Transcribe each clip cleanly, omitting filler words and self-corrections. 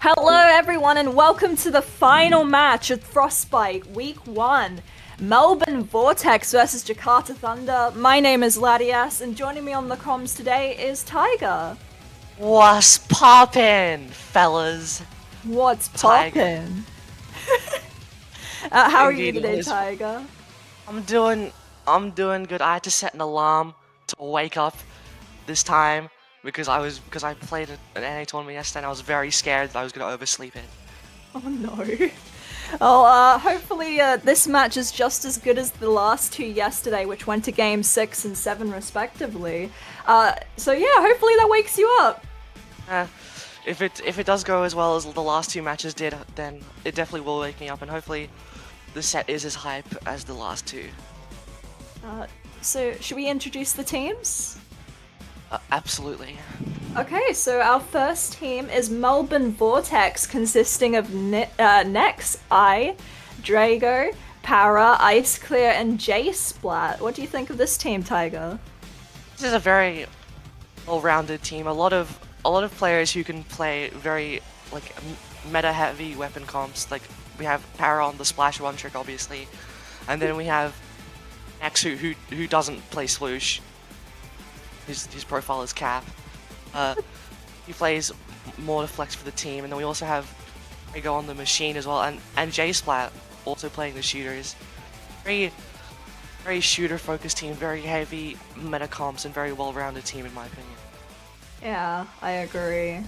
Hello everyone and welcome to the final match of Frostbite Week 1. Melbourne Vortex versus Jakarta Thunder. My name is Ladias and joining me on the comms today is Tiger. What's poppin', fellas? What's Tiger. poppin'? How are you Indeed, today, Liz. Tiger? I'm doing good. I had to set an alarm to wake up this time because I played an NA tournament yesterday and I was very scared that I was gonna oversleep it. Oh no. Well, hopefully this match is just as good as the last two yesterday, which went to game 6 and 7 respectively. So yeah, hopefully that wakes you up. If it does go as well as the last two matches did, then it definitely will wake me up, and hopefully the set is as hype as the last two. So should we introduce the teams? Absolutely. Okay, so our first team is Melbourne Vortex, consisting of Nex, Drago, Para, Ice Clear, and J Splat. What do you think of this team, Tiger? This is a very well-rounded team. A lot of players who can play very meta-heavy weapon comps. Like we have Para on the splash one trick, obviously, and then we have Nex who doesn't play Swoosh. His profile is Cap. He plays more to flex for the team, and then we also have Drago on the machine as well, and J Splat also playing the shooters. Very shooter focused team, very heavy meta comps, and very well-rounded team in my opinion. Yeah, I agree.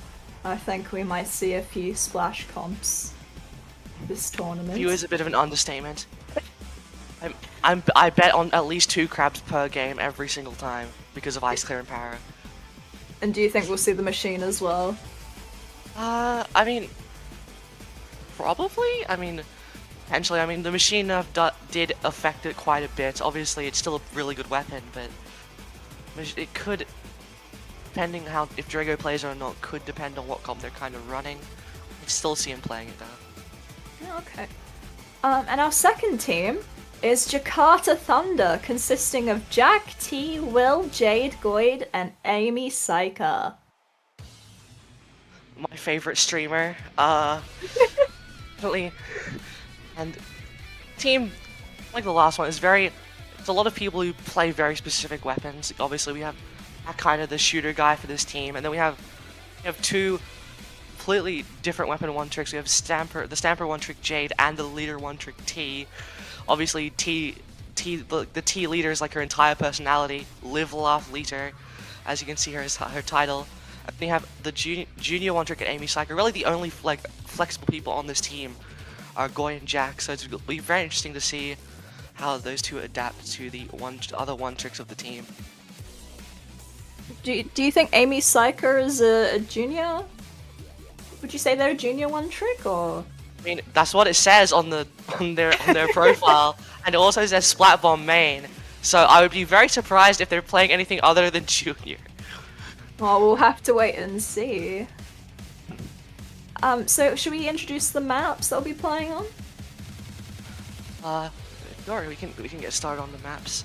I think we might see a few splash comps this tournament. Few is a bit of an understatement. I bet on at least 2 crabs per game every single time because of Ice Clear and Para. And do you think we'll see the machine as well? I mean, probably. I mean, potentially. I mean, the machine nerf did affect it quite a bit. Obviously, it's still a really good weapon, but it could, depending if Drago plays or not, could depend on what comp they're kind of running. I'd still see him playing it though. Okay. And our second team is Jakarta Thunder, consisting of Jack, T, Will, Jade, Goyd, and Amy Psyker. My favorite streamer, definitely. And team, like the last one, it's a lot of people who play very specific weapons. Obviously, we have kind of the shooter guy for this team, and then we have 2 completely different weapon one tricks. We have the Stamper one trick Jade, and the leader one trick T. Obviously, the T leader is like her entire personality. Live, laugh, leader, as you can see her title. And we have the junior one trick at Amy Psyker. Really, the only flexible people on this team are Goy and Jack. So it'll be very interesting to see how those two adapt to the other one tricks of the team. Do you think Amy Psyker is a junior? Would you say they're a junior one trick, or? I mean, that's what it says on their profile, and it also says Splat Bomb main. So I would be very surprised if they're playing anything other than junior. Well, we'll have to wait and see. So should we introduce the maps they'll be playing on? Sure, we can get started on the maps.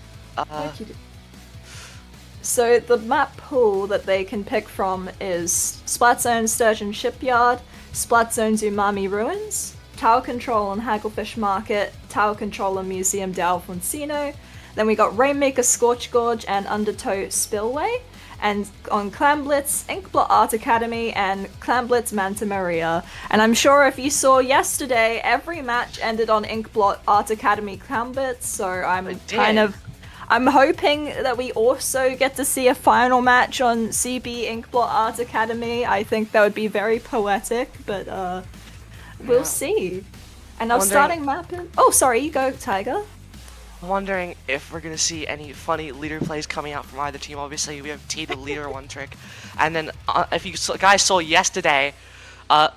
So the map pool that they can pick from is Splat Zone Sturgeon Shipyard, Splat Zone's Umami Ruins, Tower Control and Hagglefish Market, Tower Control and Museum de Alfonsino. Then we got Rainmaker Scorch Gorge and Undertow Spillway. And on Clan Blitz, Inkblot Art Academy, and Clan Blitz Manta Maria. And I'm sure if you saw yesterday, every match ended on Inkblot Art Academy Clan Blitz, so I'm hoping that we also get to see a final match on CB Inkblot Art Academy. I think that would be very poetic, but we'll see. And our starting map is... Oh, sorry, you go, Tiger. I'm wondering if we're going to see any funny leader plays coming out from either team. Obviously, we have T, the leader one trick. And then, if you guys saw yesterday,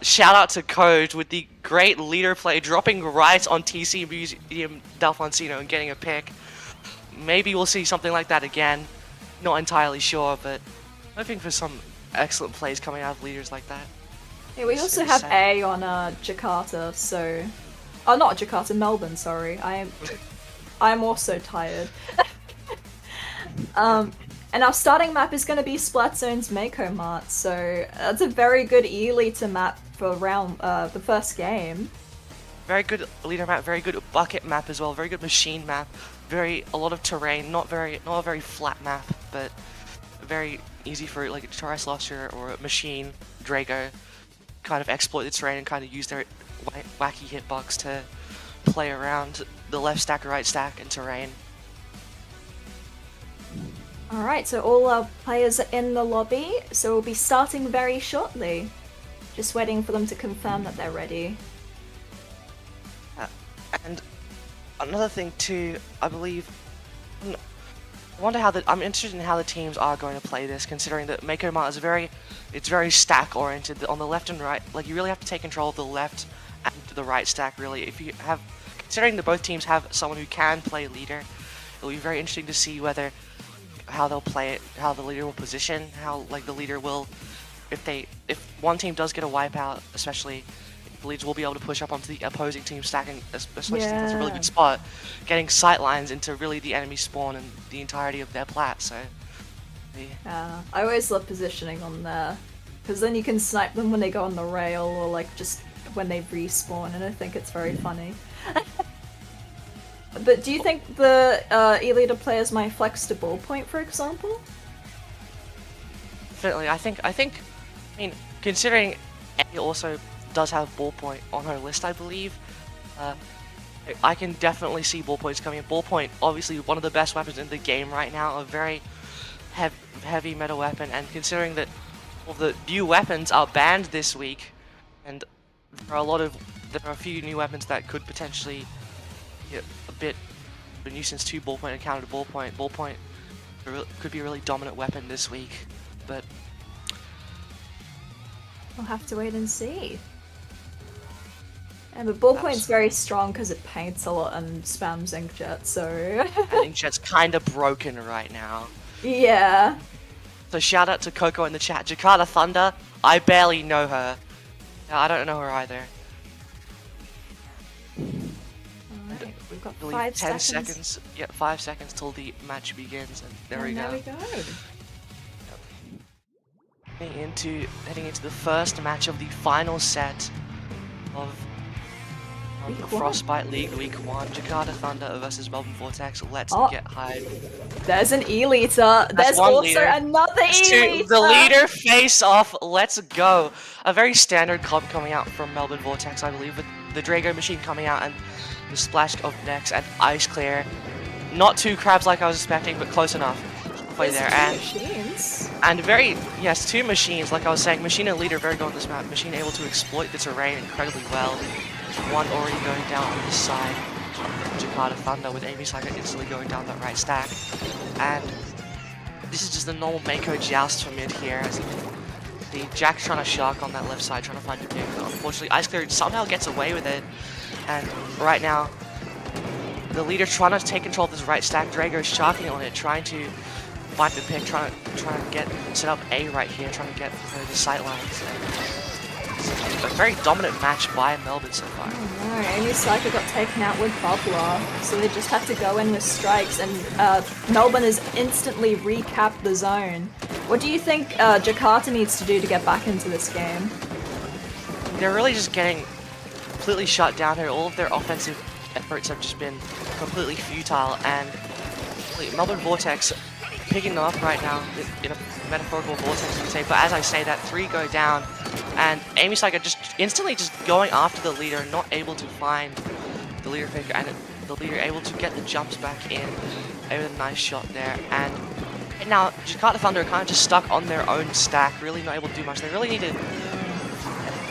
shout out to Code with the great leader play, dropping right on TC Museum D'Alfonsino and getting a pick. Maybe we'll see something like that again. Not entirely sure, but hoping for some excellent plays coming out of leaders like that. Yeah, we also have A on Jakarta, so... Oh, not Jakarta, Melbourne, sorry. I'm also tired. And our starting map is going to be Splat Zone's Mako Mart, so that's a very good Ely to map for the first game. Very good leader map, very good bucket map as well, very good machine map, a lot of terrain, not a very flat map, but very easy for like a Tricelosser or a machine Drago kind of exploit the terrain and kind of use their wacky hitbox to play around the left stack, right stack, and terrain. Alright, so all our players are in the lobby, so we'll be starting very shortly. Just waiting for them to confirm that they're ready. And another thing too, I believe, I'm interested in how the teams are going to play this, considering that Mako Mart is very stack oriented. On the left and right, like you really have to take control of the left and the right stack. Really, considering that both teams have someone who can play leader, it'll be very interesting to see how they'll play it, how the leader will position, how like the leader will, if one team does get a wipeout, especially. The leaders will be able to push up onto the opposing team stacking, especially since it's a really good spot, getting sight lines into really the enemy spawn and the entirety of their plat. So, yeah. I always love positioning on there, because then you can snipe them when they go on the rail or like just when they respawn, and I think it's very funny. But do you think the E-leader players might flex to ballpoint, for example? Definitely, I mean, considering Eddie also does have ballpoint on her list, I believe. I can definitely see ballpoints coming in. Ballpoint, obviously one of the best weapons in the game right now, a very heavy meta weapon, and considering that all the new weapons are banned this week, and there are a few new weapons that could potentially get a bit of a nuisance to ballpoint and counter to ballpoint. Ballpoint could be a really dominant weapon this week, but we'll have to wait and see. And the ballpoint's very strong because it paints a lot and spams Inkjet, so... and Inkjet's kinda broken right now. Yeah. So shout out to Coco in the chat. Jakarta Thunder, I barely know her. No, I don't know her either. Alright, we've got 10 seconds. Yeah, 5 seconds till the match begins, and there we go. Heading into the first match of the final set of Frostbite League Week 1, Jakarta Thunder versus Melbourne Vortex. Let's get hyped. There's an E-liter. There's also another E-liter. The leader face off. Let's go. A very standard comp coming out from Melbourne Vortex, I believe, with the Drago machine coming out and the splash of Nex and Ice Clear. Not two crabs like I was expecting, but close enough. Play there and two machines. Like I was saying, machine and leader very good on this map. Machine able to exploit the terrain incredibly well. One already going down on this side, Jakarta Thunder, with Amy Saga instantly going down that right stack. And this is just the normal Mako joust for mid here, as the Jack's trying to shark on that left side, trying to find a pick. Unfortunately, Ice Clear somehow gets away with it. And right now, the leader trying to take control of this right stack. Drago is sharking on it, trying to find the pick, trying to get set up A right here, trying to get the sight lines. A very dominant match by Melbourne so far. Oh no, Amy Psycho got taken out with Bubbler, so they just have to go in with strikes, and Melbourne has instantly recapped the zone. What do you think Jakarta needs to do to get back into this game? They're really just getting completely shut down here. All of their offensive efforts have just been completely futile, and Melbourne Vortex picking them up right now in a metaphorical vortex, you could say. But as I say that, 3 go down, and Amy Psycho just instantly just going after the leader, not able to find the leader pick, and the leader able to get the jumps back in. With a nice shot there, and now Jakarta Thunder are kind of just stuck on their own stack, really not able to do much. They really need to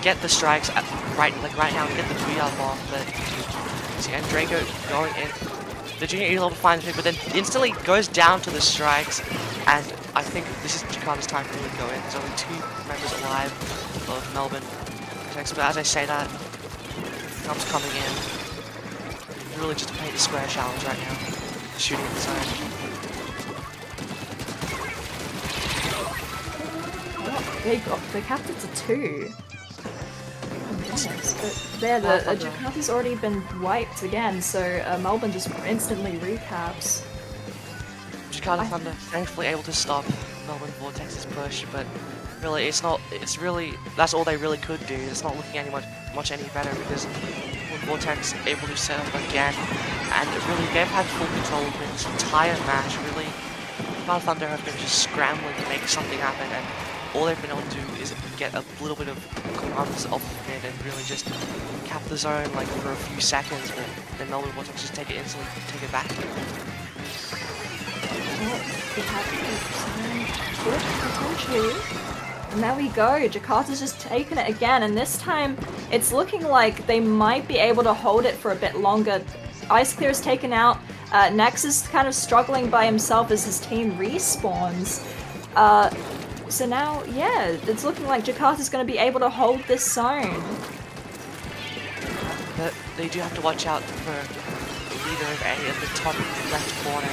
get the strikes right now and get the 2-yard bomb, but see, and Draco going in. The junior is able to find the pick, but then instantly goes down to the strikes, and I think this is Jakarta's time to really go in. There's only 2 members alive of Melbourne. But as I say that, comes coming in. Really just a paint the square challenge right now. Shooting inside. They capped it to 2. But there, Jakarta's already been wiped again, so Melbourne just instantly recaps. Jakarta Thunder thankfully able to stop Melbourne Vortex's push, but really, it's not. It's really that's all they really could do. It's not looking much any better because Vortex able to set up again, and really they've had full control of this entire match. Really, Jakarta Thunder have been just scrambling to make something happen, and all they've been able to do is get a little bit of commands off the mid and really just cap the zone like for a few seconds, but then Melbourne Vortex just take it instantly, take it back. Potentially. And there we go, Jakarta's just taken it again, and this time it's looking like they might be able to hold it for a bit longer. Ice Clear is taken out, Nex is kind of struggling by himself as his team respawns. So now, yeah, it's looking like Jakarta's going to be able to hold this zone. But they do have to watch out for the leader of A in the top left corner.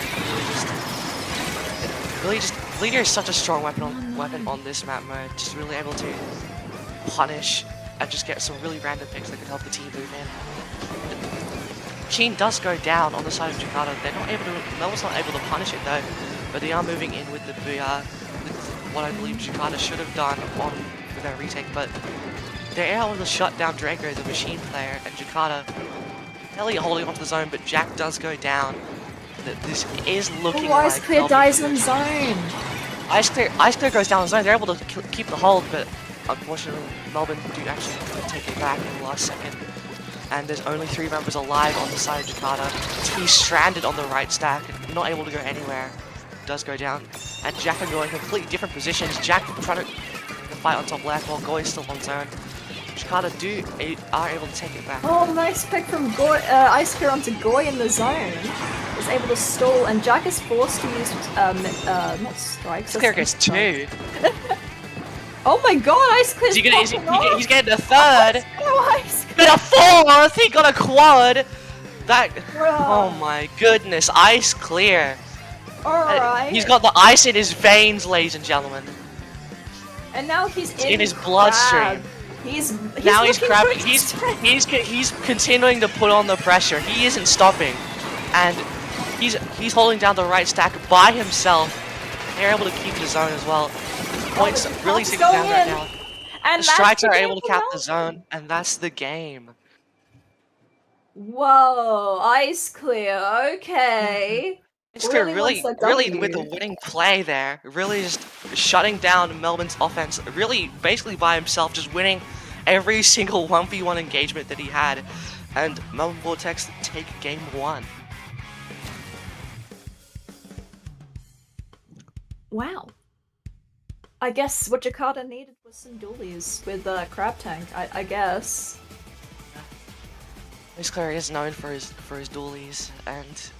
Leader is such a strong weapon on this map mode. Just really able to punish and just get some really random picks that could help the team move in. Machine does go down on the side of Jakarta. They're not able to. Melbourne's not able to punish it though, but they are moving in with the booyah. What I believe Jakarta should have done for their retake, but they're able to shut down Draco, the machine player, and Jakarta barely holding onto the zone, but Jack does go down. This is looking like Ice Clear dies in zone. Ice Clear goes down the zone. They're able to keep the hold, but unfortunately Melbourne do actually take it back in the last second. And there's only 3 members alive on the side of Jakarta. He's stranded on the right stack, not able to go anywhere. Does go down, and Jack are going completely different positions. Jack trying to fight on top left while Goy is still on zone. Jakarta are able to take it back. Oh, nice pick from Goy, Ice Clear onto Goy in the zone. Is able to stall, and Jack is forced to use not strikes. Ice Clear gets 2. Oh my god, Ice Clear's he's getting a 3rd. Oh, Ice Clear. Got a 4th. He got a quad. That. Bro. Oh my goodness, Ice Clear. Alright. He's got the ice in his veins, ladies and gentlemen. And now he's in his bloodstream. He's crabbing. He's continuing to put on the pressure. He isn't stopping, and he's holding down the right stack by himself. They're able to keep the zone as well. Points really sticking down right now. And the strikes are able to cap the zone, and that's the game. Whoa, Ice Clear. Okay. Ice Clear really with the winning play there, really just shutting down Melbourne's offense, really basically by himself, just winning every single 1v1 engagement that he had, and Melbourne Vortex take game 1. Wow. I guess what Jakarta needed was some dualies with Crab Tank, I guess. Ice Clear is known for his dualies, and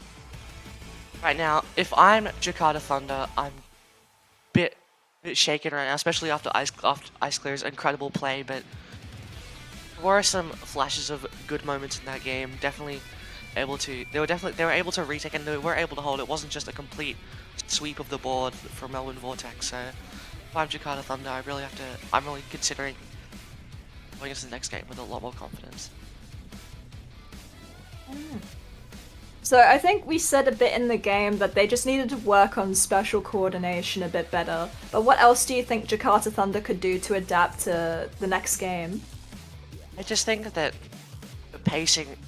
right now, if I'm Jakarta Thunder, I'm bit shaken right now, especially after Ice Clear's incredible play. But there were some flashes of good moments in that game. Definitely able to. They were able to retake, and they were able to hold. It wasn't just a complete sweep of the board for Melbourne Vortex. So if I'm Jakarta Thunder, I'm really considering going into the next game with a lot more confidence. So I think we said a bit in the game that they just needed to work on special coordination a bit better. But what else do you think Jakarta Thunder could do to adapt to the next game? I just think that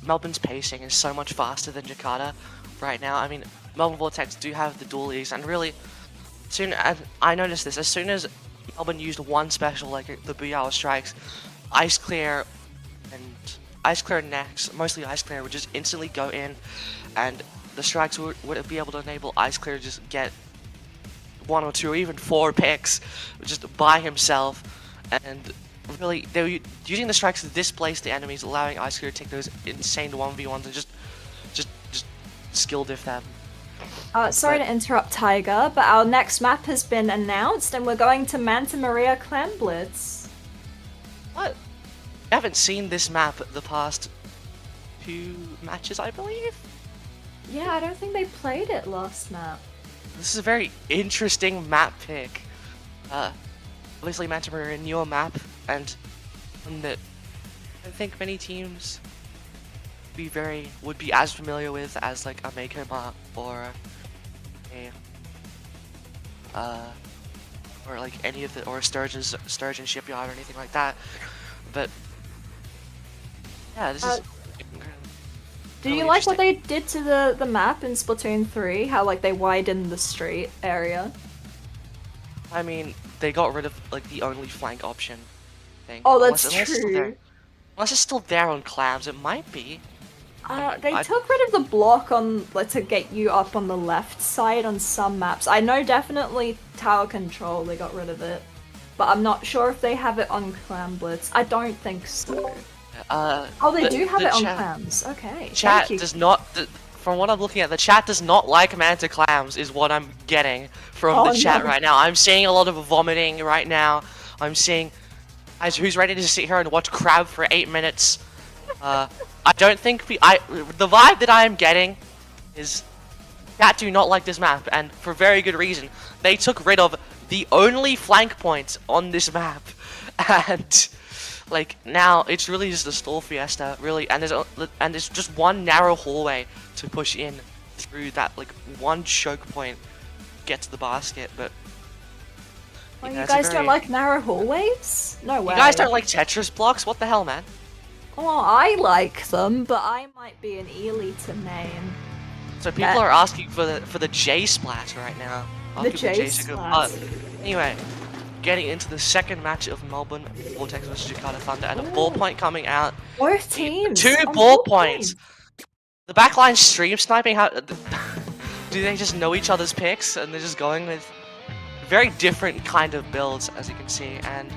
Melbourne's pacing is so much faster than Jakarta right now. I mean, Melbourne Vortex do have the dualies, and really, I noticed this, as soon as Melbourne used one special, like the Booyah strikes, Ice Clear and Nex, mostly Ice Clear, would just instantly go in, and the strikes would be able to enable Ice Clear to just get 1 or 2 or even 4 picks just by himself, and really they were using the strikes to displace the enemies, allowing Ice Clear to take those insane 1v1s and just skill diff them. Sorry to interrupt, Tiger, but our next map has been announced, and we're going to Manta Maria Clan Blitz. What? I haven't seen this map the past 2 matches, I believe. Yeah, I don't think they played it last map. This is a very interesting map pick. Obviously, Manta Maria, a newer map, and one that I don't think many teams would be as familiar with as like a Mako map or a or like any of the or Sturgeon Shipyard or anything like that. But yeah, this is. Do really you like what interesting. they did to the map in Splatoon 3? How like they widened the street area? I mean, they got rid of like the only flank option thing. Oh, that's Unless it's still true. there. Unless it's still there on clams, it might be. They I took rid of the block on like to get you up on the left side on some maps. I know definitely Tower Control they got rid of it, but I'm not sure if they have it on Clam Blitz. I don't think so. Oh, they do have it on clams. Okay. Chat Thank you. does not. From what I'm looking at, the chat does not like Manta Clams, is what I'm getting from the chat right now. I'm seeing a lot of vomiting right now. I'm seeing guys who's ready to sit here and watch Crab for 8 minutes. I don't think the vibe that I am getting is chat do not like this map, and for very good reason. They took rid of the only flank point on this map, and like now it's really just a stall fiesta, really, and there's just one narrow hallway to push in through that like one choke point, get to the basket. But Oh, you guys don't like narrow hallways? No way. You guys don't like Tetris blocks? What the hell, man? Oh, I like them, but I might be an Ely to name. So people are asking for the J splat right now. The J splat. Anyway, getting into the second match of Melbourne Vortex vs Jakarta Thunder, and a ballpoint coming out. Both teams. Two ballpoints. The backline stream sniping. How do they just know each other's picks and they're just going with very different kind of builds, as you can see. And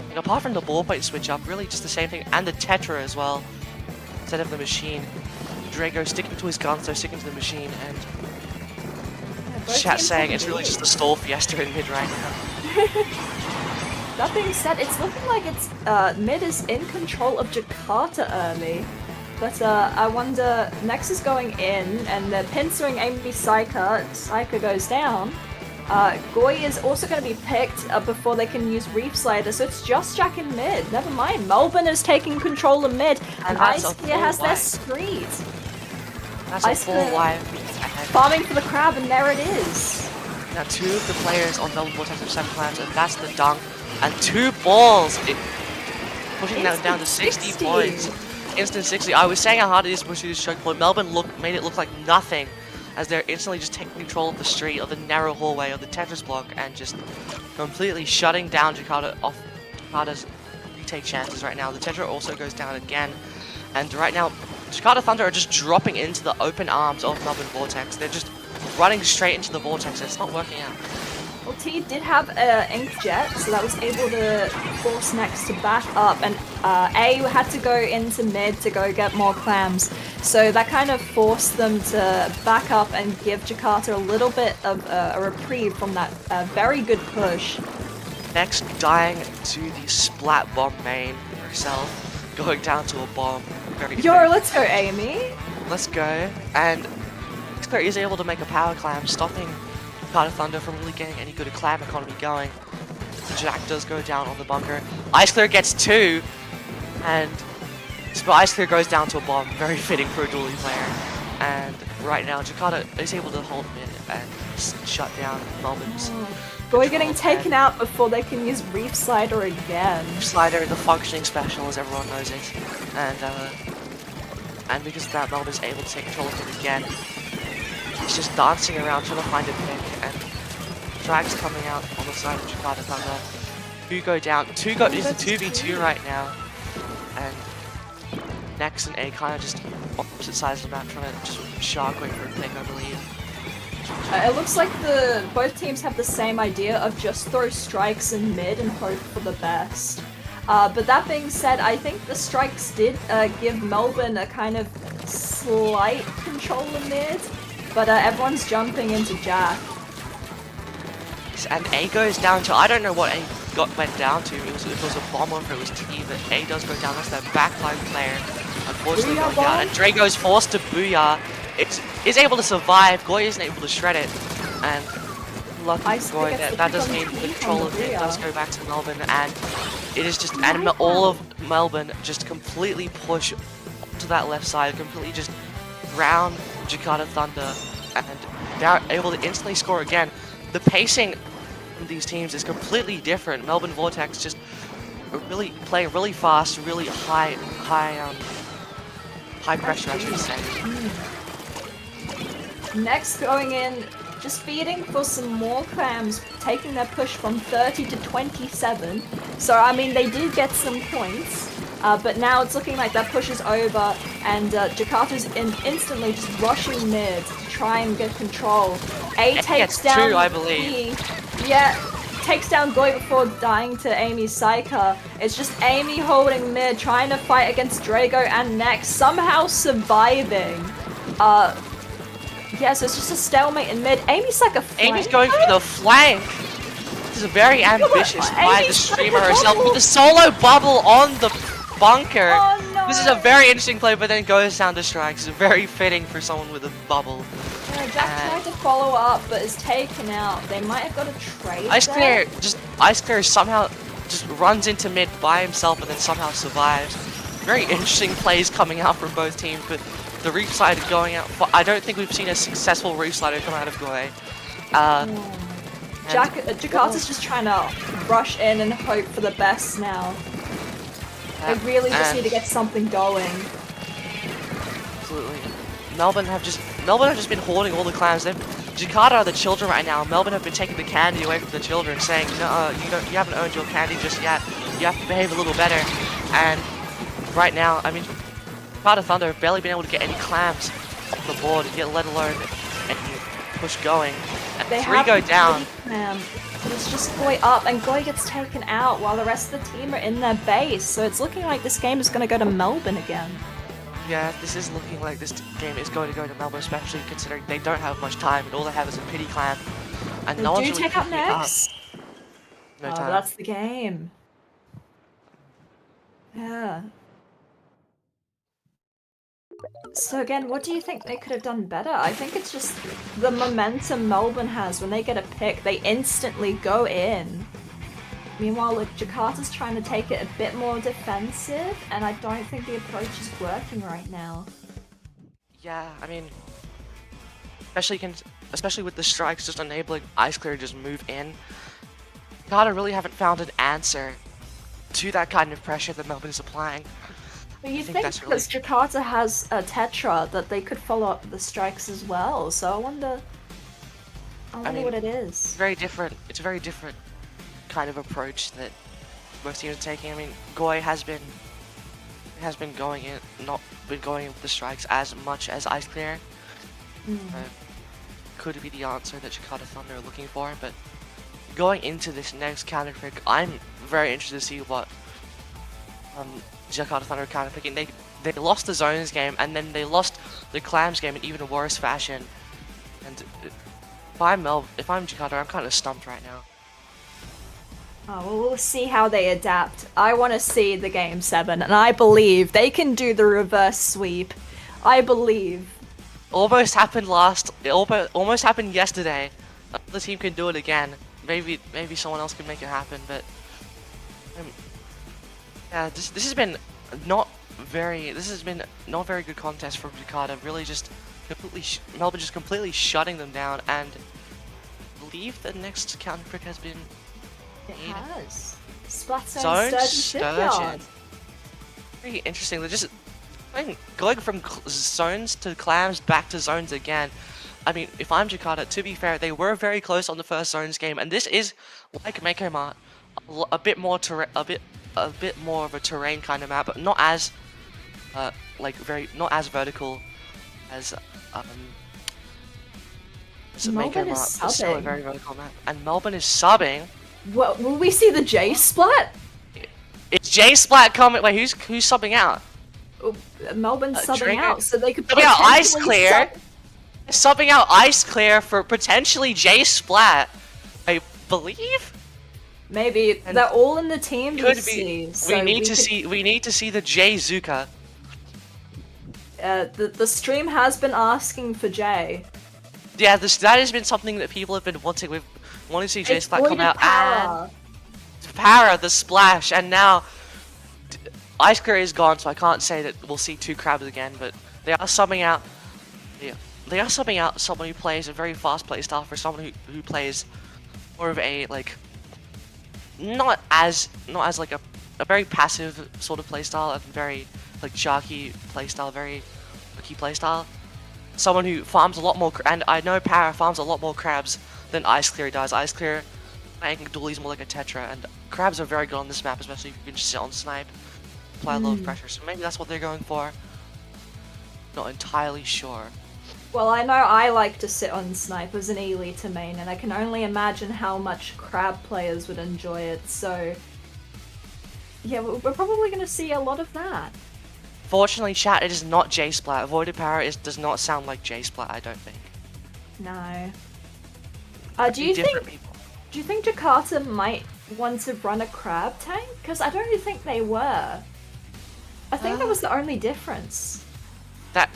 you know, apart from the ballpoint switch up, really just the same thing, and the Tetra as well. Instead of the machine, Drago sticking to his guns, so sticking to the machine, and chat saying it's really just a stall fiesta in mid right now. That being said, it's looking like it's mid is in control of Jakarta early. But I wonder, Nex is going in, and they're pincering Amy Saika. Saika goes down. Goy is also going to be picked before they can use Reef Slider, so it's just Jack in mid. Never mind, Melbourne is taking control of mid, and Ice Clear has their screed. That's a full live. Farming for the crab, and there it is. Now two of the players on Melbourne Vortex have 7 clams, and that's the dunk. And 2 balls! Pushing that down to 60 points. Instant 60. I was saying how hard it is to push through this choke point. Melbourne made it look like nothing, as they're instantly just taking control of the street, of the narrow hallway, of the Tetris block, and just completely shutting down Jakarta off Jakarta's retake chances right now. The Tetra also goes down again, and right now Jakarta Thunder are just dropping into the open arms of Melbourne Vortex. They're just running straight into the Vortex, and it's not working out. Well, T did have Ink Jet, so that was able to force Nex to back up, and A had to go into mid to go get more clams. So that kind of forced them to back up and give Jakarta a little bit of a reprieve from that very good push. Nex dying to the splat bomb main herself, going down to a bomb. Let's go, Amy. Let's go. And Xclair is able to make a power clam, stopping Jakarta Thunder from really getting any good clam economy going. Jack does go down on the bunker. Ice Clear gets 2, and Ice Clear goes down to a bomb. Very fitting for a dueling player. And right now, Jakarta is able to hold mid and shut down Melbourne's. Goy getting taken out before they can use Reef Slider again. Reef Slider, the functioning special, as everyone knows it. And because of that, Melbourne's able to take control of it again. He's just dancing around trying to find a pick, and Drag's coming out on the side of Jakarta Thunder. 2 go down. 2 go is a 2v2 right now, and Nex and A kind of just opposite sides of the map, trying to just shark wait for a pick, I believe. It looks like both teams have the same idea of just throw strikes in mid and hope for the best. But that being said, I think the strikes did give Melbourne a kind of slight control in mid. But everyone's jumping into Jack. And A goes down to, I don't know what A went down to. If it was a bomb or if it was T, but A does go down. That's their backline player. Unfortunately going down. And Drago's forced to booyah. Is able to survive. Goy isn't able to shred it. And lucky Goy, that does mean the control of it does go back to Melbourne. And it is just, and all of Melbourne just completely push to that left side. Completely just round Jakarta Thunder, and they're able to instantly score again. The pacing from these teams is completely different. Melbourne Vortex just really play really fast, really high pressure, I should say. Next, going in, just feeding for some more clams, taking their push from 30 to 27. So, I mean, they did get some points, but now it's looking like that push is over, and Jakarta's instantly just rushing mid to try and get control. A takes down two, I believe. Takes down Goy before dying to Amy's Psyker. It's just Amy holding mid, trying to fight against Drago and Nex, somehow surviving. Yeah, so it's just a stalemate in mid. Amy's like a flank. Amy's going for the flank. This is a very ambitious by the streamer herself with the solo bubble on the bunker. Oh, no. This is a very interesting play, but then goes down to strikes. It's very fitting for someone with a bubble. Yeah, Jack tried to follow up, but is taken out. They might have got a trade. Ice Clear somehow just runs into mid by himself and then somehow survives. Very interesting plays coming out from both teams, but the Reef Slider going out. I don't think we've seen a successful Reef Slider come out of Goy. Jakarta's just trying to rush in and hope for the best now. They really just need to get something going. Absolutely. Melbourne have just been hoarding all the clams. Jakarta are the children right now. Melbourne have been taking the candy away from the children, saying, "No, you haven't earned your candy just yet. You have to behave a little better." And right now, I mean, Jakarta Thunder have barely been able to get any clams off the board, let alone any push going. And they 3 go down. It's just Goy up, and Goy gets taken out while the rest of the team are in their base. So it's looking like this game is going to go to Melbourne again. Yeah, this is looking like this game is going to go to Melbourne, especially considering they don't have much time and all they have is a pity clam. And no one's really take up next. No time. That's the game. Yeah. So again, what do you think they could have done better? I think it's just the momentum Melbourne has. When they get a pick, they instantly go in. Meanwhile, like, Jakarta's trying to take it a bit more defensive, and I don't think the approach is working right now. Yeah, I mean, especially with the strikes just enabling Ice Clear to just move in. Jakarta really haven't found an answer to that kind of pressure that Melbourne is applying. But you think because Jakarta has a Tetra that they could follow up the strikes as well, so I wonder what it is. It's very different. It's a very different kind of approach that most teams are taking. I mean, Goy has been going in, not been going in with the strikes as much as Ice Clear. Could be the answer that Jakarta Thunder are looking for, but going into this next counter pick, I'm very interested to see what Jakarta Thunder are counter picking. They lost the zones game and then they lost the clams game in even worse fashion. And if I'm Jakarta, I'm kind of stumped right now. Oh, well, we'll see how they adapt. I want to see the Game 7, and I believe they can do the reverse sweep. I believe. Almost happened almost happened yesterday. The team can do it again. Maybe someone else can make it happen, but yeah, this has been not very good contest from Jakarta. Really just Melbourne just completely shutting them down, and I believe the next counter pick has been It has. Splat Zone Sturgeon. Very interesting. They're just going from zones to clams back to zones again. I mean, if I'm Jakarta, to be fair, they were very close on the first zones game, and this is like Mako Mart, a bit more of a terrain kind of map, but not as not as vertical as Mako Mart. It's still a very vertical map, and Melbourne is subbing. What, will we see the J Splat? It's J Splat coming. Wait, who's subbing out? Melbourne's subbing out, so they could subbing out Ice Clear. Subbing out Ice Clear for potentially J Splat, I believe. Maybe they're all in the team. We need to see the J Zuka. The stream has been asking for J. Yeah, that has been something that people have been wanting. We've wanted to see J Splat come out and Para the splash, and now Ice Clear is gone, so I can't say that we'll see 2 crabs again. But they are subbing out. They are subbing out someone who plays a very fast play style for someone who plays more of a like not as like a very passive sort of playstyle, and very like jockey playstyle, very rookie playstyle. Someone who farms a lot more, and I know Para farms a lot more crabs than Ice Clear does. Ice Clear making dualies more like a Tetra, and crabs are very good on this map, especially if you can just sit on snipe, apply a lot of pressure. So maybe that's what they're going for. Not entirely sure. Well, I know I like to sit on snipe as an E-liter main, and I can only imagine how much crab players would enjoy it, so yeah, we're probably going to see a lot of that. Fortunately, chat, it is not J-Splat. Avoided Power does not sound like J-Splat, I don't think. No. Do you think Jakarta might want to run a crab tank? Because I don't think they were. I think that was the only difference. That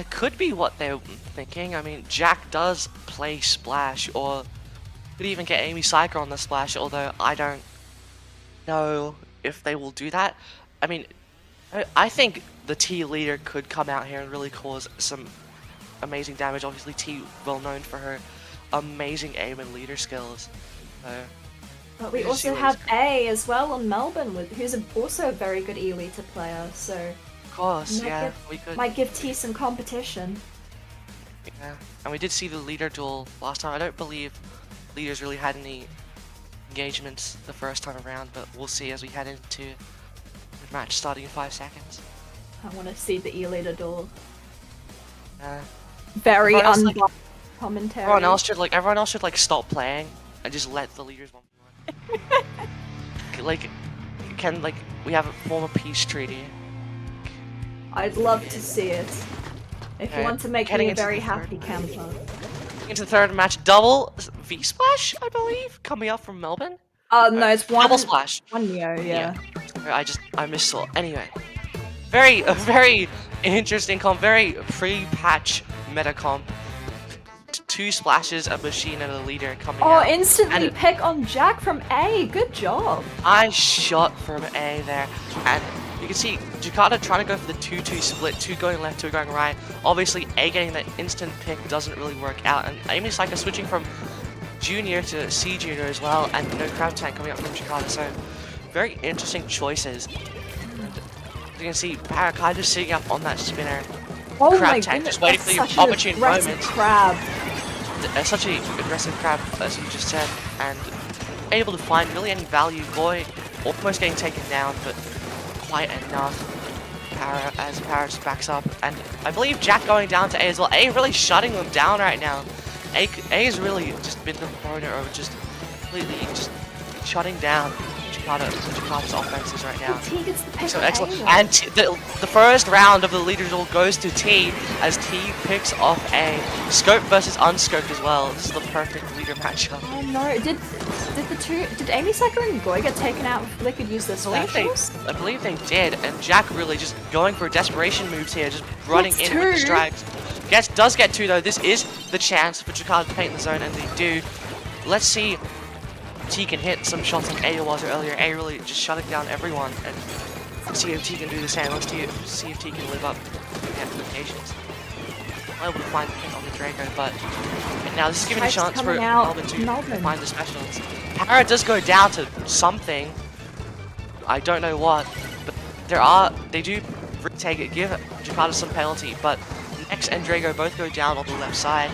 could be what they're thinking. I mean, Jack does play Splash, or could even get Amy Psyker on the Splash, although I don't know if they will do that. I mean, I think the T leader could come out here and really cause some amazing damage. Obviously, T well known for her amazing aim and leader skills. But we also have A as well on Melbourne, who's also a very good E-liter player, so of course, yeah, we could. Might give T some competition. Yeah, and we did see the leader duel last time. I don't believe leaders really had any engagements the first time around, but we'll see as we head into the match starting in 5 seconds. I want to see the E-liter duel. Very unbiased commentary. Everyone else should like stop playing and just let the leaders one. Like, we have a form of peace treaty. I'd love to see it. If you want to make me a very happy camper. Into the third match, double V-Splash, I believe, coming up from Melbourne. No, it's one. Double Splash. One Neo, yeah. I missed it. Anyway. Very interesting comp, very pre-patch meta comp. 2 splashes, a machine, and a leader coming out. Oh, instantly pick on Jack from A. Good job. I shot from A there, and you can see Jakarta trying to go for the 2-2 split, 2 going left, 2 going right. Obviously, A getting that instant pick doesn't really work out, and Amy Psyker switching from Junior to C Junior as well, and no crowd tank coming up from Jakarta, so very interesting choices. And you can see Para kind of sitting up on that spinner. Oh crab my tank, goodness, just waiting for the opportune moment. Crab. Such an aggressive crab, as you just said, and able to find really any value. Boy, almost getting taken down, but quite enough. As Para just backs up, and I believe Jack going down to A as well. A really shutting them down right now. A's really just been the opponent, or just completely just shutting down Jakarta's offenses right now. T gets the pick so excellent. And the first round of the leader duel goes to T as T picks off A. Scope versus unscoped as well. This is the perfect leader matchup. Oh no! Did Amy Psyker and Goy get taken out before they could use their specials? I believe they did, and Jack really just going for desperation moves here, just running in with the strikes. Does get 2 though. This is the chance for Jakarta to paint the zone, and they do. Let's see. T can hit some shots like A was earlier. A really just shutting down everyone, and see if T can do the same. Let's see if T can live up to the expectations. Not able to find the hit on the Draco, but now this is giving a chance for Melbourne to find the specials. Para does go down to something. I don't know what, but they do take it, give Jakarta some penalty, but Nex and Drago both go down on the left side.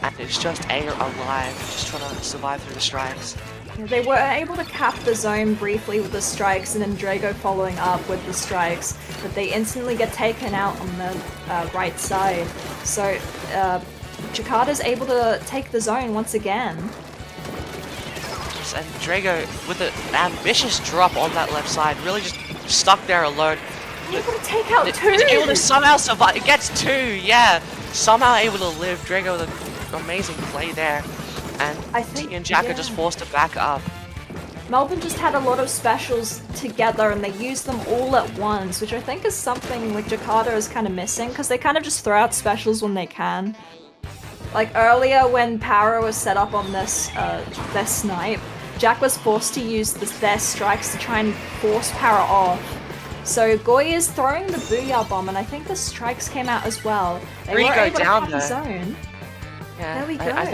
And it's just A alive, just trying to survive through the strikes. They were able to cap the zone briefly with the strikes, and then Drago following up with the strikes, but they instantly get taken out on the right side. So Jakarta's able to take the zone once again. And Drago with an ambitious drop on that left side, really just stuck there alone. Able to take out 2! He's able to somehow survive. It gets 2, yeah! Somehow able to live. Drago with an amazing play there. And T and Jack are just forced to back up. Melbourne just had a lot of specials together, and they used them all at once, which I think is something like Jakarta is kind of missing, because they kind of just throw out specials when they can. Like earlier when Para was set up on this their snipe, Jack was forced to use their strikes to try and force Para off. So Goy is throwing the Booyah Bomb, and I think the strikes came out as well. They were able to find the zone. Yeah, there we go. I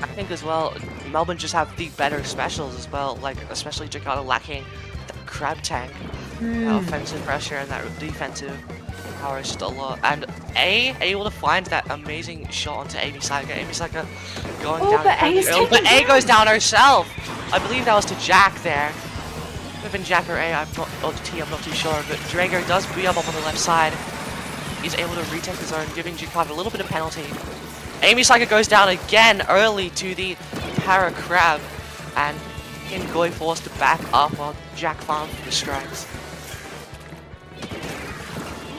think as well, Melbourne just have the better specials as well, like especially Jakarta lacking the crab tank, that offensive pressure and that defensive power is just a lot. And able to find that amazing shot onto Amy Saika. Amy Saika going down. But A goes down herself. I believe that was to Jack there. Could have been Jack or A, or T, I'm not too sure. But Drago does beat up on the left side. He's able to retake the zone, giving Jakarta a little bit of penalty. Amy Saika goes down again early to the Para Crab, and Goy forced to back up while Jack farmed for the strikes.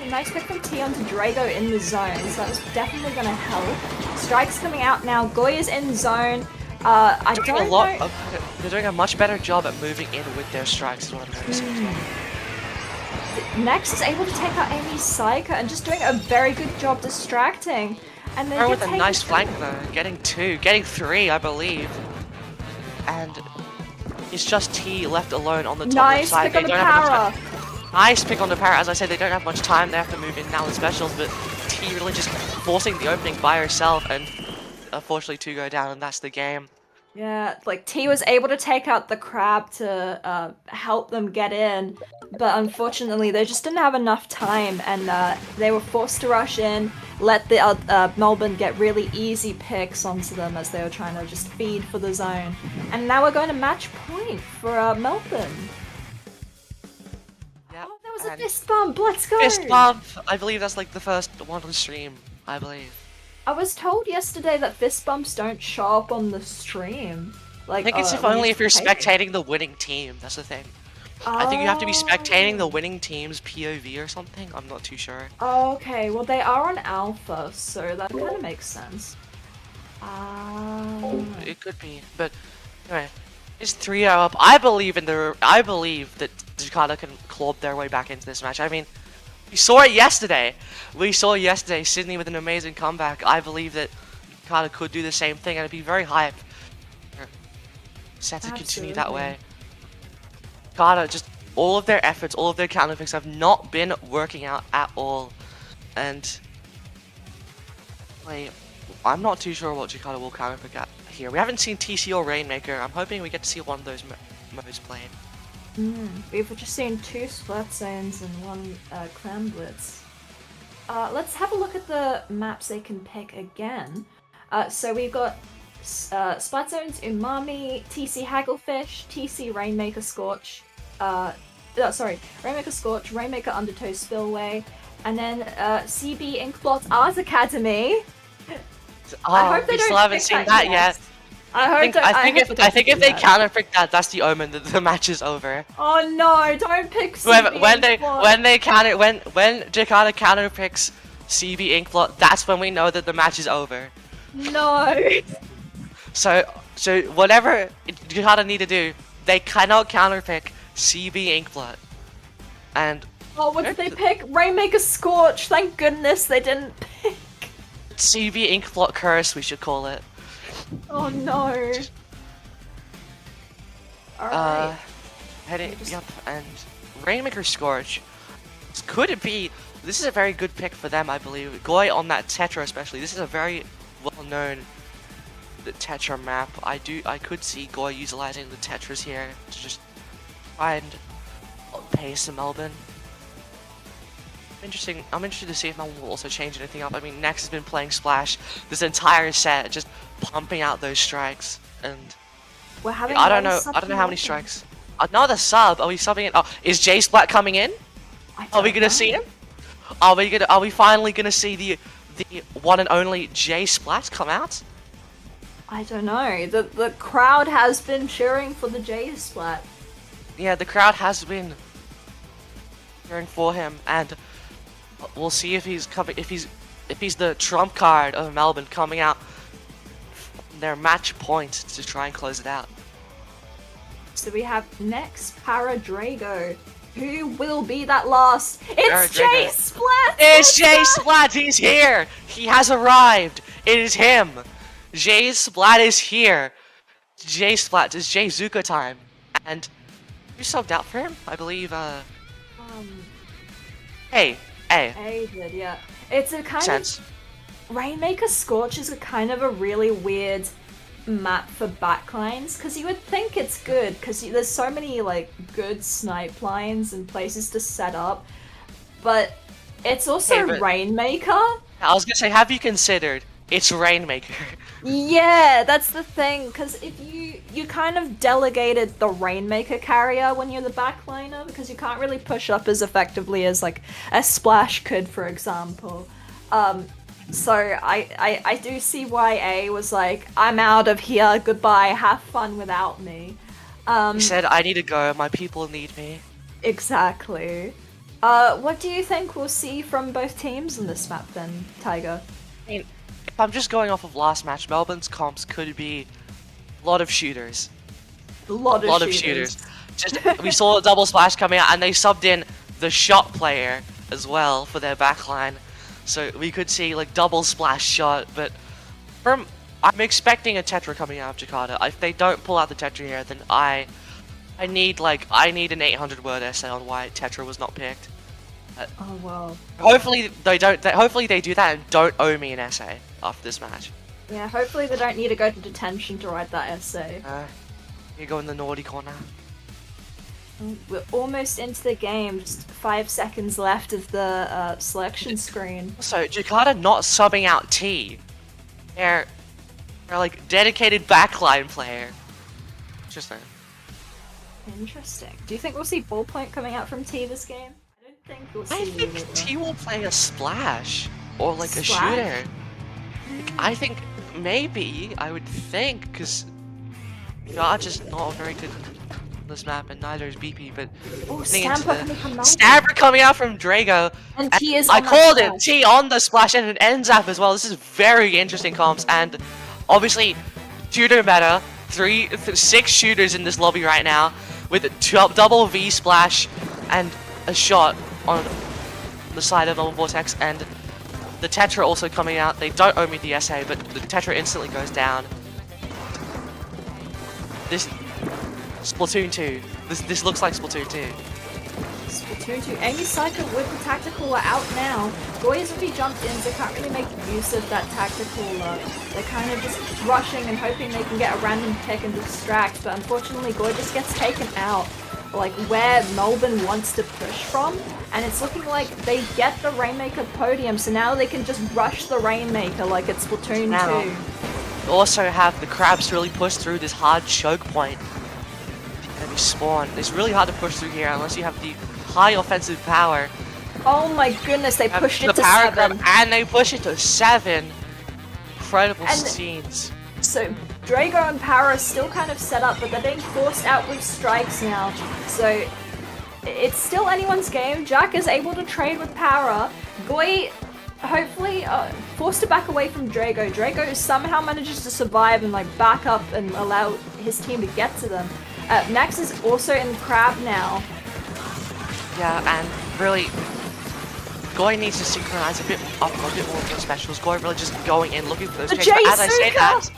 Nice pick from T onto Drago in the zone, so that was definitely going to help. Strikes coming out now. Goy is in zone. I don't know. They're doing a much better job at moving in with their strikes, is what I'm noticing as well. Next is able to take out Amy Saika and just doing a very good job distracting. And then with a nice flank though, getting 2, getting 3, I believe. And it's just T left alone on the top left side. Nice pick on the Para. Nice pick on the Para. As I said, they don't have much time. They have to move in now with specials, but T really just forcing the opening by herself, and unfortunately 2 go down, and that's the game. Yeah, like T was able to take out the crab to help them get in, but unfortunately they just didn't have enough time, and they were forced to rush in, let the Melbourne get really easy picks onto them as they were trying to just feed for the zone. And now we're going to match point for Melbourne. Yep, oh, there was a fist bump, let's go! Fist bump! I believe that's like the first one on stream, I believe. I was told yesterday that fist bumps don't show up on the stream. Like, I think it's only if you're spectating the winning team, that's the thing. I think you have to be spectating the winning team's POV or something, I'm not too sure. Oh, okay, well they are on alpha, so that kind of makes sense. It could be, but anyway, it's 3-0 up. I believe that Jakarta can claw their way back into this match. I mean, we saw it yesterday. Sydney with an amazing comeback. I believe that Jakarta could do the same thing, and it'd be very hype. Set to continue that way. Jakarta, just all of their efforts, all of their counter picks have not been working out at all. And wait, I'm not too sure what Jakarta will counter pick at here. We haven't seen TC or Rainmaker. I'm hoping we get to see one of those modes played. We've just seen 2 splat zones and 1 clan blitz. Let's have a look at the maps they can pick again. So we've got splat zones Umami, TC Hagglefish, TC Rainmaker Scorch, Rainmaker Scorch, Rainmaker Undertow Spillway, and then CB Inkblot Art Academy. I hope they still haven't seen that yet. I think if they counter pick that, that's the omen that the match is over. Oh no! Don't pick CB when Jakarta counter picks CB Inkblot, that's when we know that the match is over. No. So whatever Jakarta need to do, they cannot counter pick CB Inkblot. And what did they pick? Rainmaker Scorch. Thank goodness they didn't pick CB Inkblot curse, we should call it. Oh no. Alright. Yep, and Rainmaker Scorch. Could it be? This is a very good pick for them, I believe. Goy on that Tetra especially. This is a very well-known Tetra map. I could see Goy utilizing the Tetras here to just find pace in Melbourne. Interesting. I'm interested to see if Melbourne will also change anything up. I mean, Nex has been playing Splash this entire set, just pumping out those strikes, and we're having I don't know how many strikes. Another sub. Are we subbing it? Oh, is J Splat coming in? Are we gonna see him? Are we finally gonna see the one and only J Splat come out? I don't know. The crowd has been cheering for the J Splat. Yeah, the crowd has been cheering for him, and we'll see if he's coming. If he's the trump card of Melbourne coming out from their match point to try and close it out. So we have next Para Drago. Who will be that last? It's J Splat! It's J Splat! He's here! He has arrived! It is him! J Splat is here! J Splat, it's J Zuka time. And you subbed out for him? I believe, A did, yeah. It's a kind of... Rainmaker Scorch is a kind of a really weird map for backlines, because you would think it's good, because there's so many like good snipe lines and places to set up, but it's also Rainmaker. I was gonna say, have you considered it's Rainmaker? Yeah, that's the thing, because if you kind of delegated the Rainmaker carrier when you're the backliner, because you can't really push up as effectively as like a Splash could, for example. So I do see why A was like, I'm out of here, goodbye, have fun without me. He said, I need to go, my people need me. Exactly. What do you think we'll see from both teams in this map then, Tiger? I mean, if I'm just going off of last match, Melbourne's comps could be a lot of shooters. A lot of shooters. Just we saw a double splash coming out, and they subbed in the shot player as well for their backline. So we could see like double splash shot, but I'm expecting a Tetra coming out of Jakarta. If they don't pull out the Tetra here, then I need an 800 word essay on why Tetra was not picked. Oh wow. Hopefully they don't. Hopefully they do that and don't owe me an essay after this match. Yeah, hopefully they don't need to go to detention to write that essay. You go in the naughty corner. We're almost into the game, just 5 seconds left of the selection screen. So Jakarta not subbing out T. They're like dedicated backline player. Interesting. Interesting. Do you think we'll see ballpoint coming out from T this game? I don't think we'll see. I think T will play a splash or like a shooter. Like, I think maybe I would think because just not very good on this map, and neither is BP. But Stamper coming out from Drago, and T is. I called it T on the splash and an end zap as well. This is very interesting comps, and obviously shooter meta. 6 shooters in this lobby right now with a double V splash and a shot on the side of Melbourne Vortex, and the Tetra also coming out. They don't owe me the SA, but the Tetra instantly goes down. This Splatoon 2. This looks like Splatoon 2. Splatoon 2. Amy Cycle with the tactical are out now. Goy's already jumped in, so can't really make use of that tactical. They're kind of just rushing and hoping they can get a random pick and distract, but unfortunately Goy just gets taken out, like where Melbourne wants to push from, and it's looking like they get the Rainmaker podium, so now they can just rush the Rainmaker like it's Splatoon 2. You also have the Crabs really push through this hard choke point. Enemy spawn. It's really hard to push through here unless you have the high offensive power. Oh my goodness, they pushed it to power 7. Grab, and they push it to 7. Incredible scenes. So Drago and Power are still kind of set up, but they're being forced out with strikes now. So it's still anyone's game. Jack is able to trade with Power. Goy hopefully forced to back away from Drago. Drago somehow manages to survive and like back up and allow his team to get to them. Max is also in Crab now. Yeah, and really, Goy needs to synchronize a bit more with the specials. Goy really just going in, looking for those trades. But as I say that,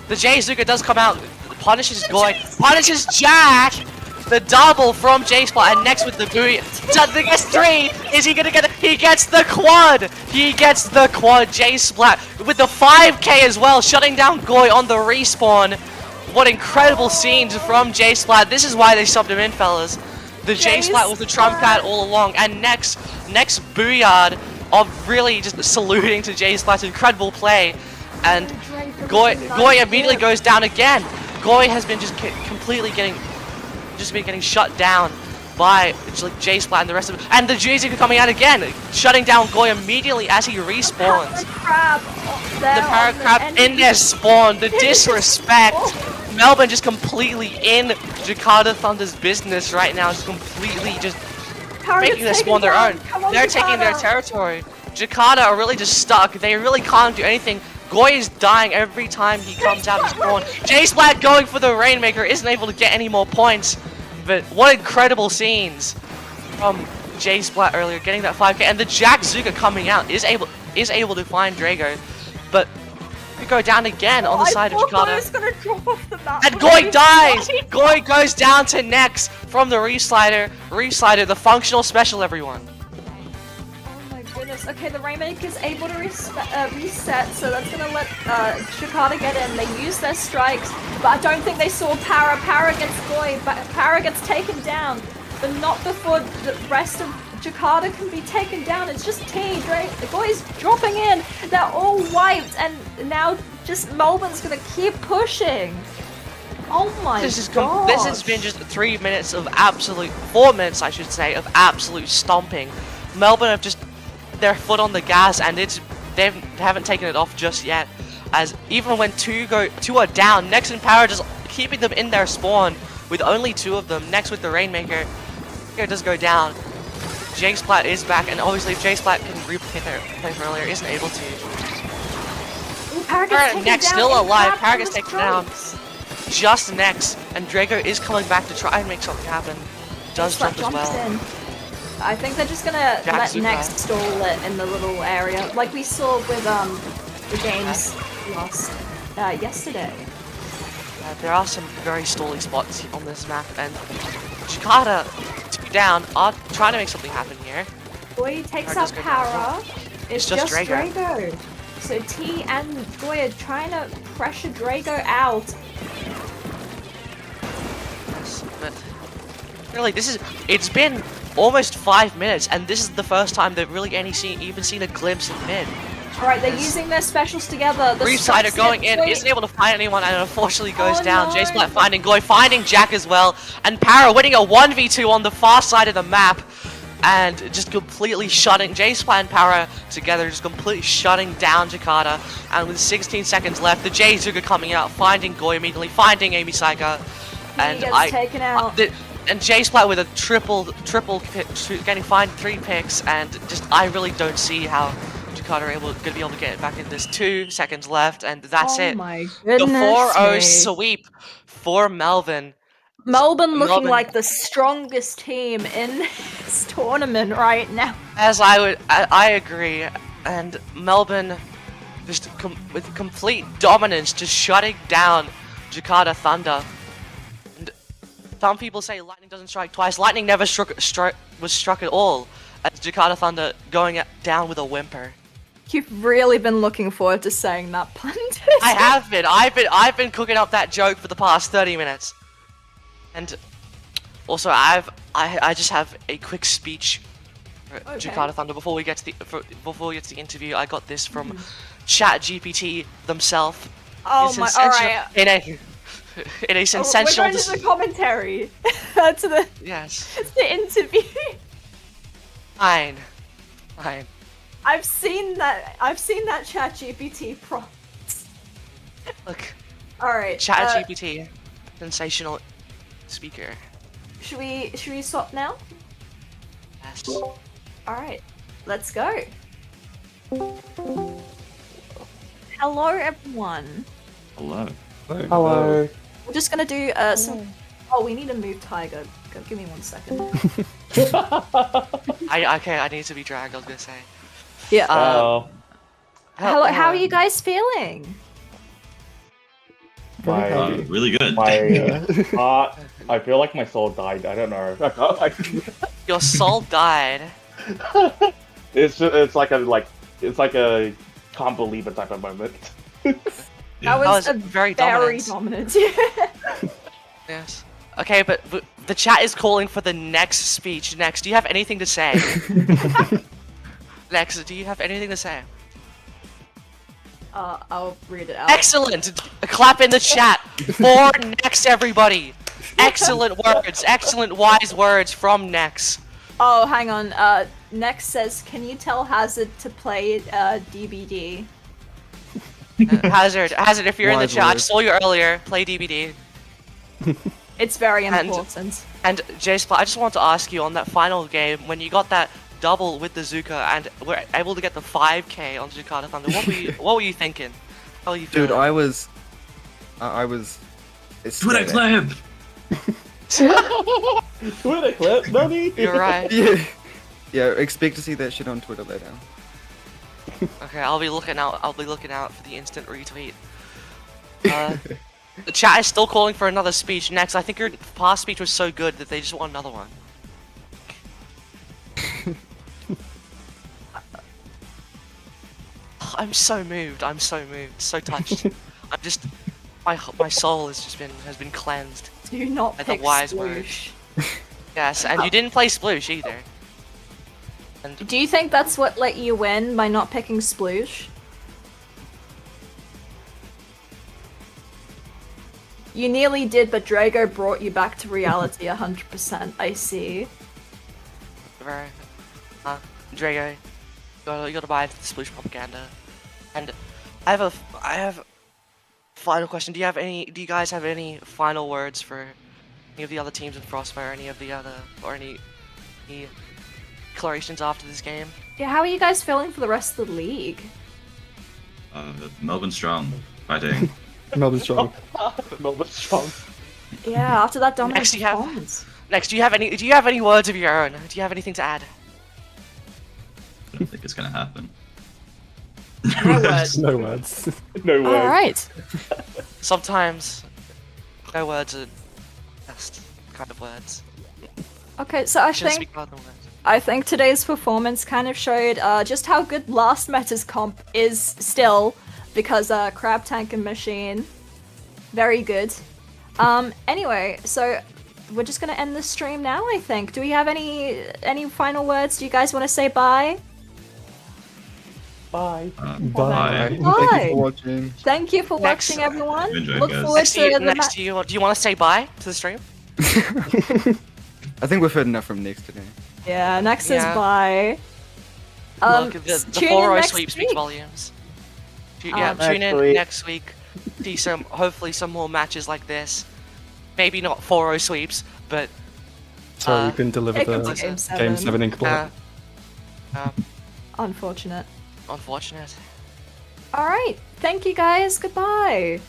the J-Zuka does come out, punishes Goy, punishes Jack! The double from J-Spot, and next with the booty. He gets 3! Is he gonna get it? He gets the quad! He gets the quad, J-Splat, with the 5k as well, shutting down Goy on the respawn. What incredible scenes from J-Splat. This is why they subbed him in, fellas. The J-Splat was the trump card all along, and next Booyard of really just saluting to J-Splat's incredible play, and Goy immediately goes down again. Goy has been just completely getting shut down by like J-Splat and the rest of it, and the J-Zuka coming out again, shutting down Goy immediately as he respawns. The Power Crab in their spawn, the disrespect. Melbourne just completely in Jakarta Thunder's business right now, just completely just making their spawn their own. They're taking their territory. Jakarta are really just stuck. They really can't do anything. Goy is dying every time he comes out of spawn. J-Splat going for the Rainmaker, isn't able to get any more points. But what incredible scenes from J-Splat earlier, getting that 5k, and the Jack Zuka coming out is able to find Drago, but we go down again on the side of Jakarta. Gonna drop off the map, and Goy dies! Goy goes down to next from the Reslider. Reslider, the functional special, everyone. Oh my goodness. goodness. Okay, the Rainmaker's able to reset, so that's gonna let Jakarta get in. They use their strikes, but I don't think they saw Para. Para gets Goy, but Para gets taken down, but not before the rest of Jakarta can be taken down. It's just T. The Goy's dropping in. They're all wiped, and now just Melbourne's gonna keep pushing. Oh my god. This has been just 3 minutes of absolute, 4 minutes I should say, of absolute stomping. Melbourne have just their foot on the gas, and they haven't taken it off just yet. As even when two are down, Nex and Power just keeping them in their spawn with only 2 of them. Next with the Rainmaker, it does go down. J-Splat is back, and obviously if J-Splat can replay their play from earlier, isn't able to. Ooh, Nex still alive. Power gets taken down. Just Nex, and Drago is coming back to try and make something happen. Does jump as well. In. I think they're just gonna let Nex stall it in the little area, like we saw with the games lost yesterday. There are some very stally spots on this map, and Jakarta, 2 down, are trying to make something happen here. Goy takes out Power. It's just Drago. So T and Goy are trying to pressure Drago out. But really, it's been almost 5 minutes, and this is the first time they've really even seen a glimpse of mid. Alright, they're using their specials together. The Reefsider going in, isn't able to find anyone, and unfortunately goes down. No. J-Splat finding Goy, finding Jack as well, and Para winning a 1v2 on the far side of the map, and just completely shutting J-Splat and Para together, just completely shutting down Jakarta. And with 16 seconds left, the J-Zuga coming out, finding Goy immediately, finding Amy Saika. And taken out. And J-Splat with a triple getting fined 3 picks, and just I really don't see how Jakarta are going to be able to get it back in this. 2 seconds left, and that's it. Oh my goodness. The 4-0 sweep for Melbourne. Melbourne looking like the strongest team in this tournament right now. As I agree, and Melbourne just with complete dominance, just shutting down Jakarta Thunder. Some people say lightning doesn't strike twice. Lightning never was struck at all. As Jakarta Thunder going down with a whimper. You've really been looking forward to saying that, Pundit. I have been. I've been cooking up that joke for the past 30 minutes. And also, I just have a quick speech for Jakarta Thunder before we get to the interview. I got this from ChatGPT themselves. Oh my! All right. In a sensational. We're going to the commentary. To the the interview. Fine. I've seen that ChatGPT prompt. Look. All right. ChatGPT, sensational speaker. Should we swap now? Yes. All right. Let's go. Hello, everyone. Hello. We're just gonna do some. Oh, we need to move Tiger. Give me 1 second. I need to be dragged. I was gonna say. Yeah. Hello. How are you guys feeling? Really good. I feel like my soul died. I don't know. Your soul died. It's like a can't believe it type of moment. That was a very dominant. Yes. Okay, but the chat is calling for the next speech. Next, do you have anything to say? Next, do you have anything to say? I'll read it out. Excellent! Clap in the chat for Nex, everybody. Excellent words, excellent wise words from Nex. Oh, hang on. Nex says, "Can you tell Hazard to play DBD?" Hazard, if you're in the chat, I saw you earlier. Play DBD. It's very important. And J-Splat, I just wanted to ask you on that final game when you got that double with the Zuka and were able to get the 5k on Jakarta Thunder. What were you thinking? How were you feeling? Dude, I was. Twitter clip. Twitter clip, Nani? You're right. Yeah. Expect to see that shit on Twitter later. Okay, I'll be looking out for the instant retweet. The chat is still calling for another speech. Next, I think your past speech was so good that they just want another one. I'm so moved. I'm so moved. So touched. I'm just. My soul has been cleansed. Do not Like pick the wise Sploosh. Yes, and you didn't play Sploosh either. And Do you think that's what let you win by not picking Sploosh? You nearly did, but Drago brought you back to reality 100%. I see. Drago, you gotta buy the Sploosh propaganda. And I have a final question. Do you guys have any final words for any of the other teams in Frostbite or any declarations after this game? Yeah, how are you guys feeling for the rest of the league? Melbourne strong, fighting. Melbourne strong. Melbourne strong. Yeah, after that dominant Next, you have- performance. Next, do you have any words of your own? Do you have anything to add? I don't think it's gonna happen. No words. No words. No way. Alright. Sometimes no words are best kind of words. Okay, so I Shouldn't think speak other words. I think today's performance kind of showed just how good last meta's comp is still, because Crab Tank and Machine, very good. Anyway, so we're just gonna end the stream now, I think. Do we have any final words? Do you guys want to say bye? Bye. Bye. Thank you Bye. for watching. Thank you for Next- watching, everyone. Enjoy, Look guys. forward Next to the next to you, do you want to say bye to the stream? I think we've heard enough from Next today. Yeah, next is Yeah. bye. Look, the tune in 4-0 next sweep speaks week. volumes. Tune Next in week. next week. See hopefully some more matches like this. Maybe not 4-0 sweeps, but So you can deliver It comes the to Game 7. Game 7 in uh, Unfortunate. unfortunate. Alright, thank you guys, goodbye.